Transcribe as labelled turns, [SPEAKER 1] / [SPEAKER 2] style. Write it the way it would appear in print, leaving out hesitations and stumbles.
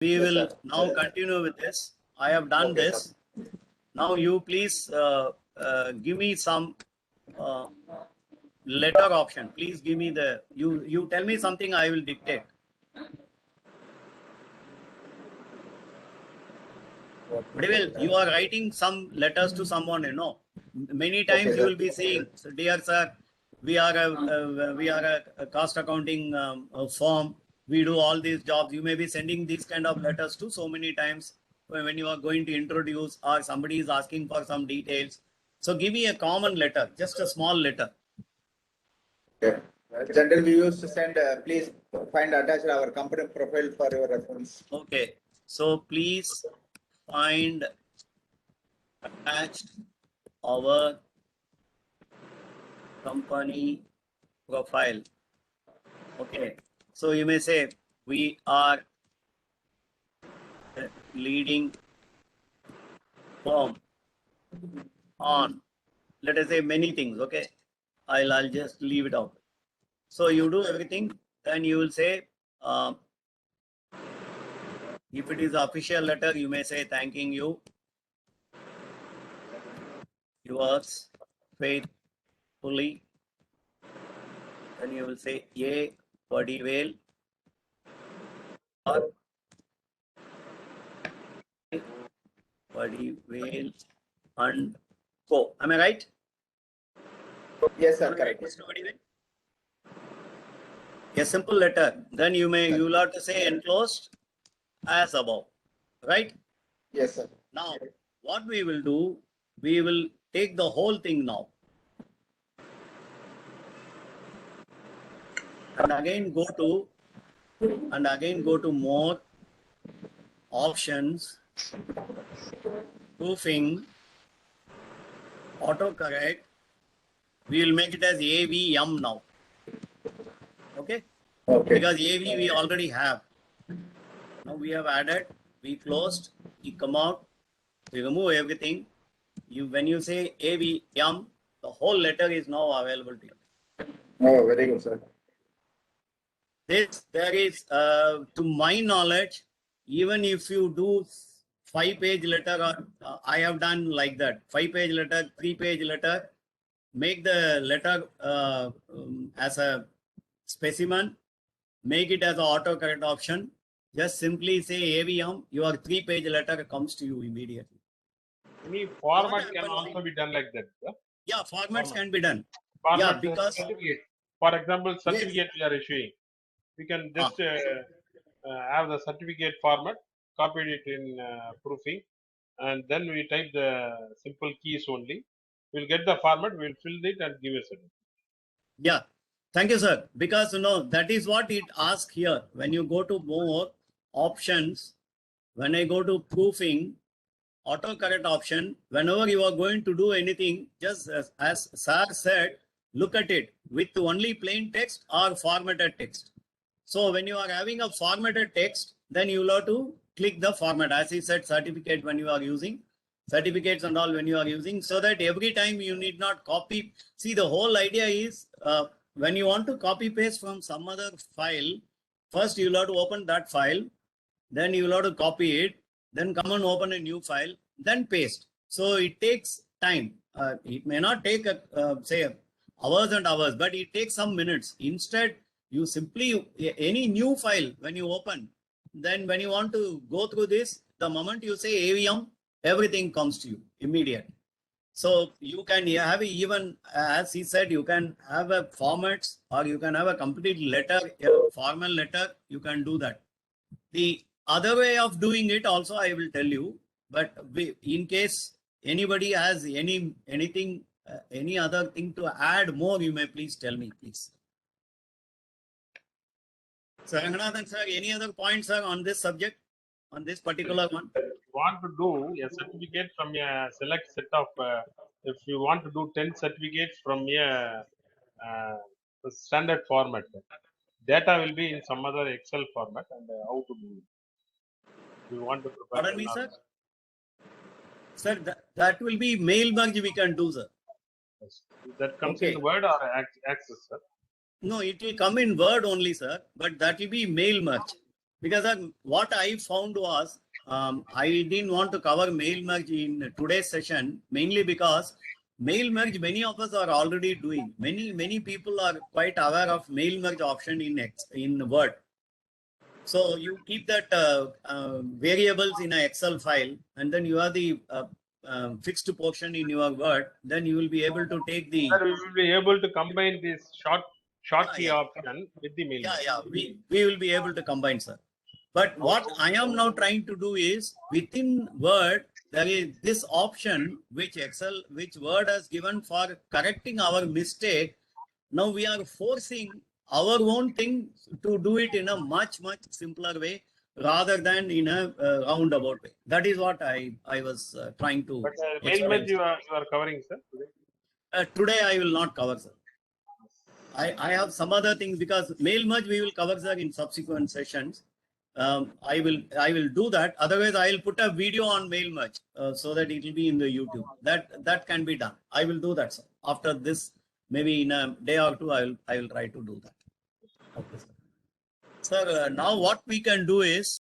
[SPEAKER 1] We
[SPEAKER 2] Yes,
[SPEAKER 1] will
[SPEAKER 2] sir.
[SPEAKER 1] now continue with this. I have done
[SPEAKER 2] Okay,
[SPEAKER 1] this. Now you please give me some letter option. Please give me the, you tell me something, I will dictate. Vadivel, you are writing some letters to someone, you know. Many times
[SPEAKER 2] Okay,
[SPEAKER 1] you
[SPEAKER 2] sir.
[SPEAKER 1] will be saying, dear sir, we are a cost accounting firm. We do all these jobs. You may be sending these kind of letters to so many times when you are going to introduce or somebody is asking for some details. So give me a common letter, just a small letter.
[SPEAKER 2] Okay. Generally, we used to send, please find attached our company profile for your reference.
[SPEAKER 1] Okay. So please find attached our company profile. Okay. So you may say we are a leading firm on, let us say many things. Okay. I'll just leave it out. So you do everything, then you will say, if it is official letter, you may say thanking you, yours faithfully. Then you will say A. Vadivel or Vadivel and Co. Am I right?
[SPEAKER 2] Yes, sir.
[SPEAKER 1] Am I right,
[SPEAKER 2] Correct.
[SPEAKER 1] Mr. Vadivel? A simple letter. Then you will have to say enclosed as above. Right?
[SPEAKER 2] Yes, sir.
[SPEAKER 1] Now, what we will do, we will take the whole thing now. And again go to more options, proofing, autocorrect. We will make it as AVM now. Okay?
[SPEAKER 2] Okay.
[SPEAKER 1] Because AV we already have. Now we have added, we closed, we come out, we remove everything. When you say AVM, the whole letter is now available to you.
[SPEAKER 2] Oh, very good, sir.
[SPEAKER 1] There is, to my knowledge, even if you do 5-page letter, or I have done like that, 5-page letter, 3-page letter, make the letter as a specimen, make it as an autocorrect option. Just simply say AVM, your 3-page letter comes to you immediately.
[SPEAKER 3] Any format can also be done like that. Sir?
[SPEAKER 1] Yeah, formats can be done.
[SPEAKER 3] Format
[SPEAKER 1] Yeah, because
[SPEAKER 3] certificate. For example, certificate we are issuing. We can just have the certificate format, copied it in proofing, and then we type the simple keys only. We'll get the format, we'll fill it and give a certificate.
[SPEAKER 1] yeah, thank you, sir. Because that is what it asks here. When you go to more options, when I go to proofing, autocorrect option, whenever you are going to do anything, just as sir said, look at it with only plain text or formatted text. So when you are having a formatted text, then you will have to click the format. As he said, certificate when you are using, certificates and all when you are using, so that every time you need not copy. See, the whole idea is when you want to copy paste from some other file, first you will have to open that file, then you will have to copy it, then come and open a new file, then paste. So it takes time. It may not take say hours and hours, but it takes some minutes. Instead, you simply, any new file when you open, then when you want to go through this, the moment you say AVM, everything comes to you immediately. So you can have even, as he said, you can have a formats, or you can have a complete letter, a formal letter, you can do that. The other way of doing it also I will tell you, but in case anybody has anything, any other thing to add more, you may please tell me, please. So Ranganathan sir, any other points, sir, on this subject, on this particular one?
[SPEAKER 3] If you want to do a certificate from a select set of, if you want to do 10 certificates from a standard format, data will be in some other Excel format, and how to do it. If you want to prepare.
[SPEAKER 1] Pardon me, sir? Sir, that will be mail merge we can do, sir.
[SPEAKER 3] Yes. That comes
[SPEAKER 1] Okay.
[SPEAKER 3] in Word or Access, sir?
[SPEAKER 1] No, it will come in Word only, sir, but that will be mail merge. Because what I found was, I didn't want to cover mail merge in today's session, mainly because mail merge, many of us are already doing. Many people are quite aware of mail merge option in Word. So you keep that variables in an Excel file, and then you have the fixed portion in your Word. Then you will be able to take the
[SPEAKER 3] Sir, we will be able to combine this short key
[SPEAKER 1] Yeah.
[SPEAKER 3] option with the mail.
[SPEAKER 1] We will be able to combine, sir. But what I am now trying to do is, within Word, there is this option which Word has given for correcting our mistake. Now we are forcing our own thing to do it in a much simpler way rather than in a roundabout way. That is what I was trying to
[SPEAKER 3] But mail
[SPEAKER 1] explain.
[SPEAKER 3] merge you are covering, sir.
[SPEAKER 1] Today I will not cover, sir. I have some other things, because mail merge we will cover, sir, in subsequent sessions. I will do that. Otherwise, I will put a video on mail merge so that it will be in the YouTube. That can be done. I will do that, sir. After this, maybe in a day or two, I will try to do that. Okay, sir. Sir, now what we can do is,